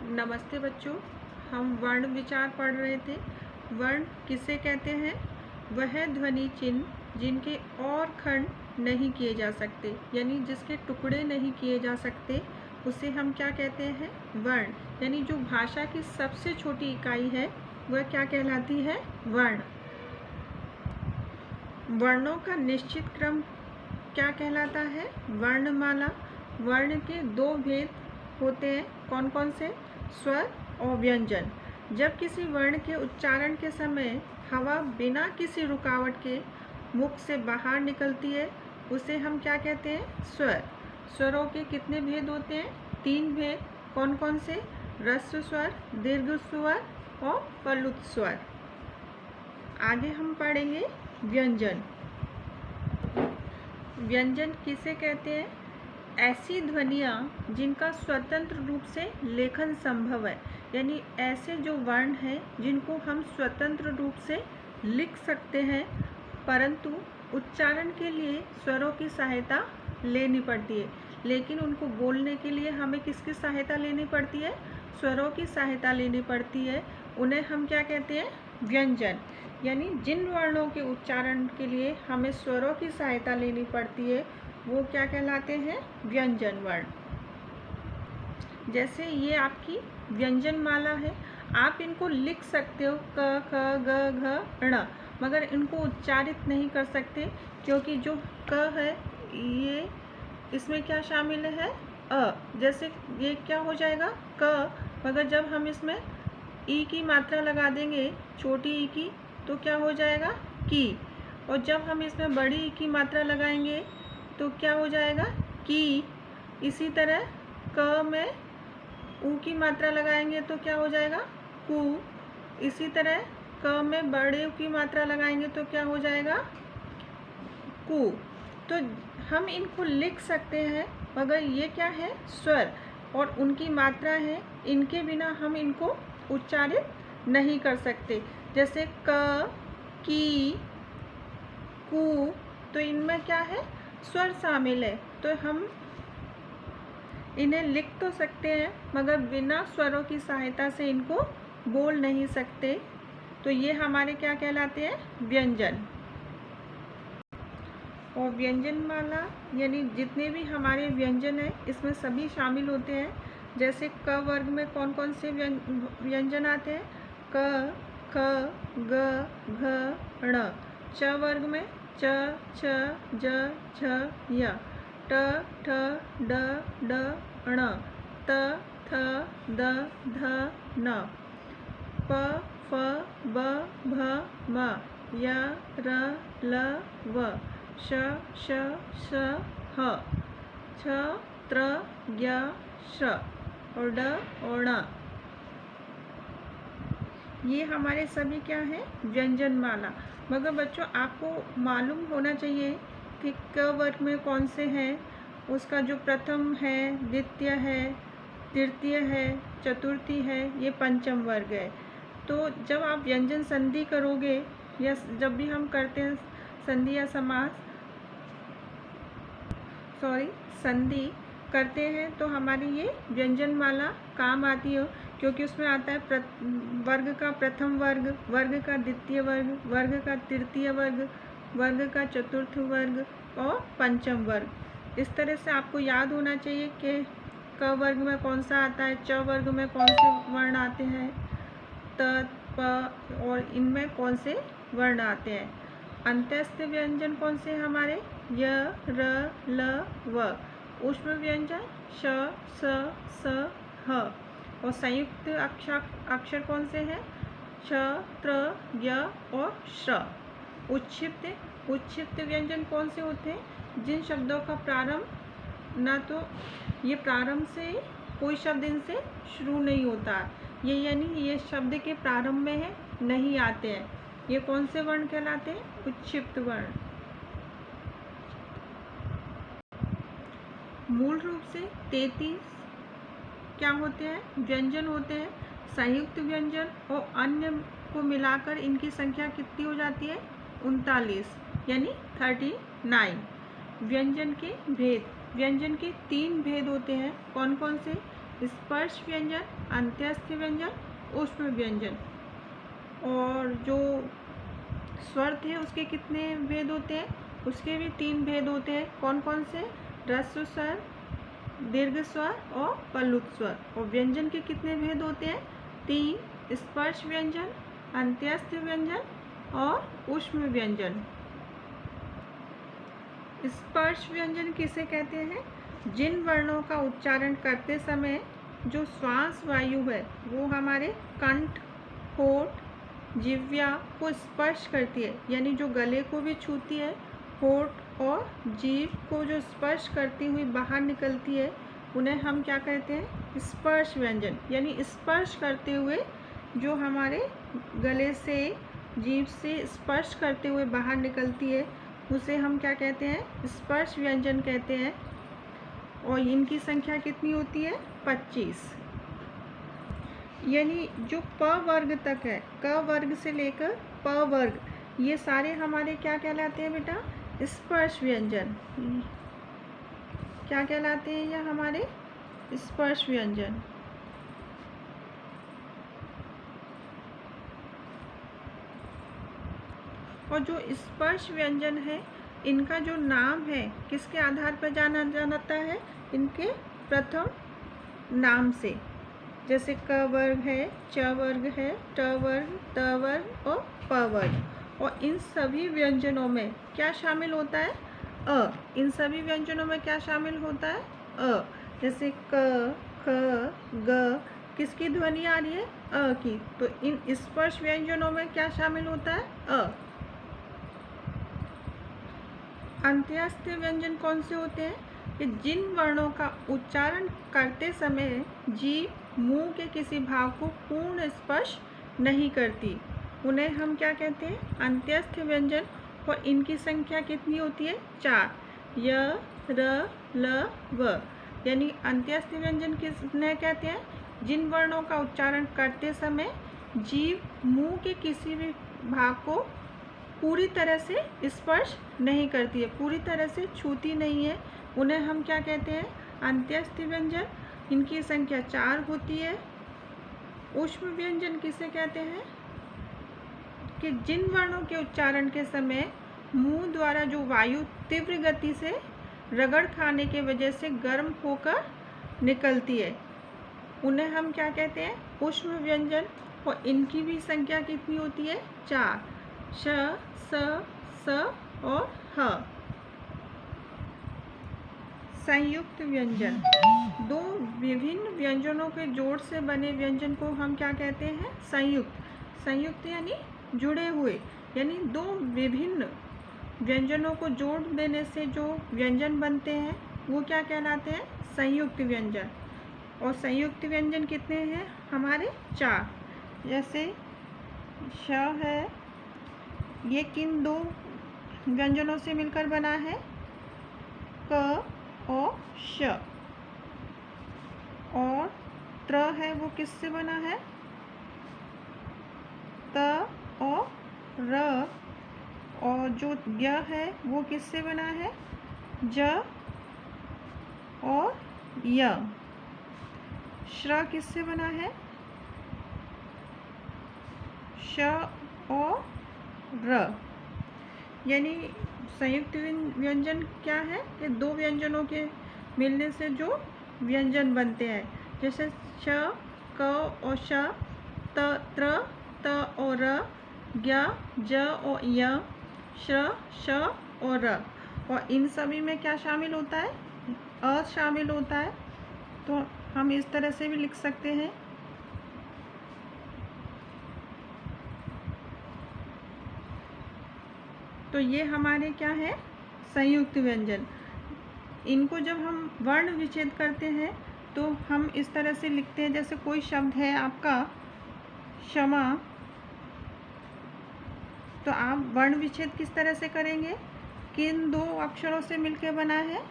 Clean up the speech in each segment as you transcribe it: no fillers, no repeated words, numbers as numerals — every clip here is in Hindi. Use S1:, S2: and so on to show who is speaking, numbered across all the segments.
S1: नमस्ते बच्चों, हम वर्ण विचार पढ़ रहे थे। वर्ण किसे कहते हैं? वह ध्वनि चिन्ह जिनके और खंड नहीं किए जा सकते, यानी जिसके टुकड़े नहीं किए जा सकते, उसे हम क्या कहते हैं? वर्ण। यानी जो भाषा की सबसे छोटी इकाई है वह क्या कहलाती है? वर्ण। वर्णों का निश्चित क्रम क्या कहलाता है? वर्णमाला। वर्ण के दो भेद होते हैं, कौन कौन से? स्वर और व्यंजन। जब किसी वर्ण के उच्चारण के समय हवा बिना किसी रुकावट के मुख से बाहर निकलती है, उसे हम क्या कहते हैं? स्वर। स्वरों के कितने भेद होते हैं? 3 भेद। कौन कौन से? ह्रस्व स्वर, दीर्घ स्वर और प्लुत स्वर। आगे हम पढ़ेंगे व्यंजन। व्यंजन किसे कहते हैं? ऐसी ध्वनियाँ जिनका स्वतंत्र रूप से लेखन संभव है, यानी ऐसे जो वर्ण हैं जिनको हम स्वतंत्र रूप से लिख सकते हैं, परंतु उच्चारण के लिए स्वरों की सहायता लेनी पड़ती है। लेकिन उनको बोलने के लिए हमें किसकी सहायता लेनी पड़ती है? स्वरों की सहायता लेनी पड़ती है। उन्हें हम क्या कहते हैं? व्यंजन। यानी जिन वर्णों के उच्चारण के लिए हमें स्वरों की सहायता लेनी पड़ती है वो क्या कहलाते हैं? व्यंजन वर्ण। जैसे ये आपकी व्यंजन माला है, आप इनको लिख सकते हो क ख ग घ ण, मगर इनको उच्चारित नहीं कर सकते, क्योंकि जो क है ये इसमें क्या शामिल है? अ। जैसे ये क्या हो जाएगा? क, मगर जब हम इसमें ई की मात्रा लगा देंगे, छोटी ई की, तो क्या हो जाएगा? की। और जब हम इसमें बड़ी ई की मात्रा लगाएंगे तो क्या हो जाएगा? की। इसी तरह क में ऊ की मात्रा लगाएंगे तो क्या हो जाएगा? कु। इसी तरह क में बड़े ऊ की मात्रा लगाएंगे तो क्या हो जाएगा? कु। तो हम इनको लिख सकते हैं, मगर ये क्या है? स्वर और उनकी मात्रा है, इनके बिना हम इनको उच्चारित नहीं कर सकते। जैसे क, की, कु, तो इनमें क्या है? स्वर शामिल है, तो हम इन्हें लिख तो सकते हैं मगर बिना स्वरों की सहायता से इनको बोल नहीं सकते। तो ये हमारे क्या कहलाते हैं? व्यंजन। और व्यंजनमाला यानी जितने भी हमारे व्यंजन हैं इसमें सभी शामिल होते हैं। जैसे क वर्ग में कौन कौन से व्यंजन आते हैं? क, ख, ग, घ, ण। च वर्ग में च, छ, ज, झ, य। ट, ठ, ड, ढ, ण। त, थ, द, ध, न। प, फ, ब, भ, म। य, र, ल, व। श, श, श, ह। छ, त्र, य, श और ड और ण। ये हमारे सभी क्या हैं? व्यंजनमाला। मगर बच्चों आपको मालूम होना चाहिए कि क वर्ग में कौन से हैं। उसका जो प्रथम है, द्वितीय है, तृतीय है, चतुर्थी है, ये पंचम वर्ग है। तो जब आप व्यंजन संधि करोगे या जब भी हम करते हैं संधि या समास, संधि करते हैं तो हमारी ये व्यंजनमाला काम आती है, क्योंकि उसमें आता है वर्ग का प्रथम वर्ग, वर्ग का द्वितीय वर्ग, वर्ग का तृतीय वर्ग, वर्ग का चतुर्थ वर्ग और पंचम वर्ग। इस तरह से आपको याद होना चाहिए कि क वर्ग में कौन सा आता है, च वर्ग में कौन से वर्ण आते हैं, त, प और इनमें कौन से वर्ण आते हैं। अंत्यस्थ व्यंजन कौन से हमारे? य, र, ल, व। ऊष्म व्यंजन श, स, स, ह। और संयुक्त अक्षर कौन से हैं? श, त्र, य और श। उच्छिष्ट व्यंजन कौन से होते हैं? जिन शब्दों का प्रारंभ ना तो ये प्रारंभ से कोई शब्द इनसे शुरू नहीं होता, ये यानी ये शब्द के प्रारंभ में है, नहीं आते हैं। ये कौन से वर्ण कहलाते हैं? उच्छिष्ट वर्ण। मूल रूप से 33 क्या होते हैं? व्यंजन होते हैं। संयुक्त व्यंजन और अन्य को मिलाकर इनकी संख्या कितनी हो जाती है? 39 यानी 39। व्यंजन के भेद। व्यंजन के 3 भेद होते हैं, कौन कौन से? स्पर्श व्यंजन, अंत्यस्थ व्यंजन, ऊष्म व्यंजन। और जो स्वर थे उसके कितने भेद होते हैं? उसके भी 3 भेद होते हैं। कौन कौन से? ह्रस्व स्वर, दीर्घ स्वर और प्लुत स्वर। और व्यंजन के कितने भेद होते हैं? 3, स्पर्श व्यंजन, अंत्यस्थ व्यंजन और ऊष्म व्यंजन। स्पर्श व्यंजन किसे कहते हैं? जिन वर्णों का उच्चारण करते समय जो श्वास वायु है वो हमारे कंठ, होठ, जिह्वा को स्पर्श करती है, यानी जो गले को भी छूती है, होठ और जीभ को जो स्पर्श करती हुई बाहर निकलती है, उन्हें हम क्या कहते हैं? स्पर्श व्यंजन। यानी स्पर्श करते हुए जो हमारे गले से, जीभ से स्पर्श करते हुए बाहर निकलती है, उसे हम क्या कहते हैं? स्पर्श व्यंजन कहते हैं। और इनकी संख्या कितनी होती है? 25। यानी जो प वर्ग तक है, क वर्ग से लेकर प वर्ग, ये सारे हमारे क्या कहलाते हैं बेटा? स्पर्श व्यंजन। क्या कहलाते हैं ये हमारे? स्पर्श व्यंजन। और जो स्पर्श व्यंजन है, इनका जो नाम है किसके आधार पर जाना जाता है? इनके प्रथम नाम से। जैसे क वर्ग है, च वर्ग है, ट वर्ग, त वर्ग और प वर्ग। और इन सभी व्यंजनों में क्या शामिल होता है? अ। इन सभी व्यंजनों में क्या शामिल होता है? अ। जैसे क, ख, ग, किसकी ध्वनि आ रही है? अ की। तो इन स्पर्श व्यंजनों में क्या शामिल होता है? अ। अंत्यस्थ व्यंजन कौन से होते हैं? कि जिन वर्णों का उच्चारण करते समय जीभ मुंह के किसी भाग को पूर्ण स्पर्श नहीं करती, उन्हें हम क्या कहते हैं? अंत्यस्थ व्यंजन। और इनकी संख्या कितनी होती है? 4, य, र, ल, व। यानी अंत्यस्थ व्यंजन किसने कहते हैं? जिन वर्णों का उच्चारण करते समय जीभ मुंह के किसी भी भाग को पूरी तरह से स्पर्श नहीं करती है, पूरी तरह से छूती नहीं है, उन्हें हम क्या कहते हैं? अंत्यस्थ व्यंजन। इनकी संख्या 4 होती है। ऊष्म व्यंजन किसे कहते हैं? कि जिन वर्णों के उच्चारण के समय मुंह द्वारा जो वायु तीव्र गति से रगड़ खाने के वजह से गर्म होकर निकलती है, उन्हें हम क्या कहते हैं? ऊष्म व्यंजन। और इनकी भी संख्या कितनी होती है? 4, श, स, स और ह। संयुक्त व्यंजन। दो विभिन्न व्यंजनों के जोड़ से बने व्यंजन को हम क्या कहते हैं? संयुक्त। संयुक्त यानी जुड़े हुए, यानी दो विभिन्न व्यंजनों को जोड़ देने से जो व्यंजन बनते हैं वो क्या कहलाते हैं? संयुक्त व्यंजन। और संयुक्त व्यंजन कितने हैं हमारे? 4। जैसे श है, ये किन दो व्यंजनों से मिलकर बना है? क और श। और त्र है वो किससे बना है? त और र। और जो य है वो किससे बना है? ज और य। श्र किससे बना है? श और र। यानी संयुक्त व्यंजन क्या है? कि दो व्यंजनों के मिलने से जो व्यंजन बनते हैं, जैसे श, क और श, त, त्र, त और र, ज्ञ, ज और य, श्र, श और र। और इन सभी में क्या शामिल होता है? अ शामिल होता है। तो हम इस तरह से भी लिख सकते हैं। तो ये हमारे क्या है? संयुक्त व्यंजन। इनको जब हम वर्ण विच्छेद करते हैं तो हम इस तरह से लिखते हैं, जैसे कोई शब्द है आपका क्षमा, तो आप वर्ण विच्छेद किस तरह से करेंगे? किन दो अक्षरों से मिलकर बना है?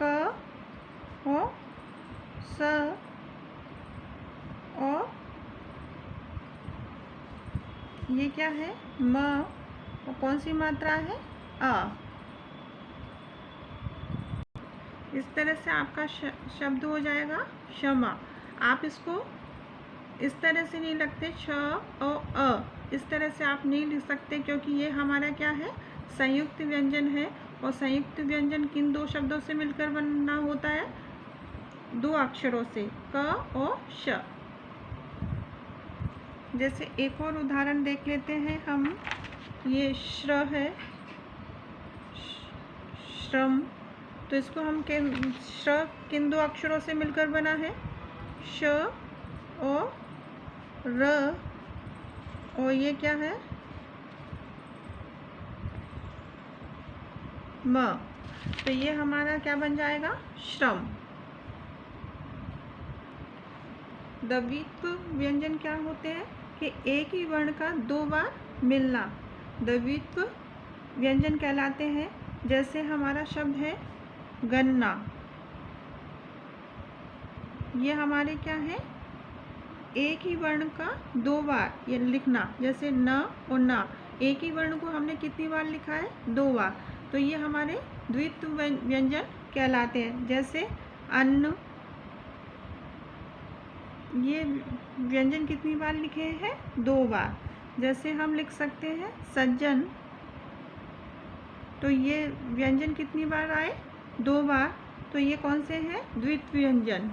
S1: क और स और ये क्या है? म। और कौन सी मात्रा है? अ। इस तरह से आपका शब्द हो जाएगा क्षमा। आप इसको इस तरह से नहीं लिखते श और अ, इस तरह से आप नहीं लिख सकते, क्योंकि ये हमारा क्या है, संयुक्त व्यंजन है। और संयुक्त व्यंजन किन दो शब्दों से मिलकर बनना होता है, दो अक्षरों से, क और श। जैसे एक और उदाहरण देख लेते हैं हम। ये श्र है, श्रम, तो इसको हम श्र किन दो अक्षरों से मिलकर बना है, श और र, और ये क्या है, म। तो ये हमारा क्या बन जाएगा, श्रम। द्वित्व व्यंजन क्या होते हैं कि एक ही वर्ण का दो बार मिलना द्वित्व व्यंजन कहलाते हैं। जैसे हमारा शब्द है गन्ना, ये हमारे क्या है, एक ही वर्ण का दो बार ये लिखना। जैसे न और न, एक ही वर्ण को हमने कितनी बार लिखा है, दो बार, तो ये हमारे द्वित्व व्यंजन कहलाते हैं। जैसे अन्न, ये व्यंजन कितनी बार लिखे हैं, दो बार। जैसे हम लिख सकते हैं सज्जन, तो ये व्यंजन कितनी बार आए, दो बार, तो ये कौन से हैं, द्वित्व व्यंजन।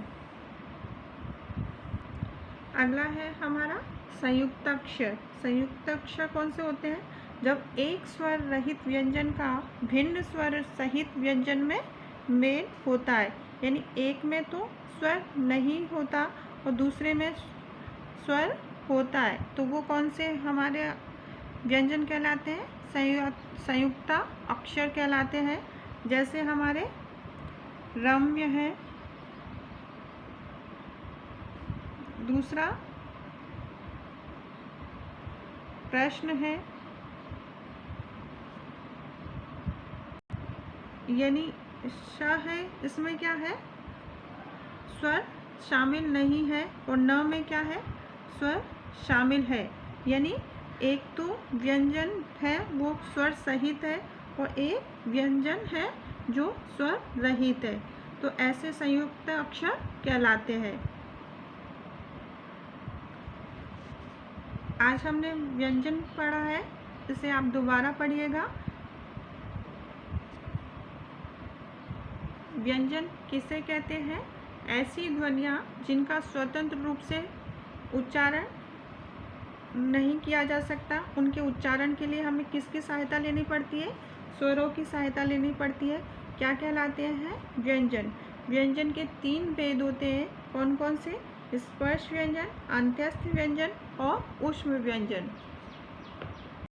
S1: अगला है हमारा संयुक्त अक्षर। संयुक्त अक्षर कौन से होते हैं, जब एक स्वर रहित व्यंजन का भिन्न स्वर सहित व्यंजन में मेल होता है। यानी एक में तो स्वर नहीं होता और दूसरे में स्वर होता है, तो वो कौन से हमारे व्यंजन कहलाते हैं, संयुक्त अक्षर कहलाते हैं। जैसे हमारे रम्य है, दूसरा प्रश्न है, यानी श है, इसमें क्या है, स्वर शामिल नहीं है, और न में क्या है, स्वर शामिल है। यानी एक तो व्यंजन है वो स्वर सहित है, और एक व्यंजन है जो स्वर रहित है, तो ऐसे संयुक्त अक्षर कहलाते हैं। आज हमने व्यंजन पढ़ा है, इसे आप दोबारा पढ़िएगा। व्यंजन किसे कहते हैं, ऐसी ध्वनियाँ जिनका स्वतंत्र रूप से उच्चारण नहीं किया जा सकता। उनके उच्चारण के लिए हमें किसकी सहायता लेनी पड़ती है, स्वरों की सहायता लेनी पड़ती है। क्या कहलाते हैं, व्यंजन। व्यंजन के तीन भेद होते हैं, कौन कौन से, स्पर्श व्यंजन, अंत्यस्थ व्यंजन और ऊष्म व्यंजन।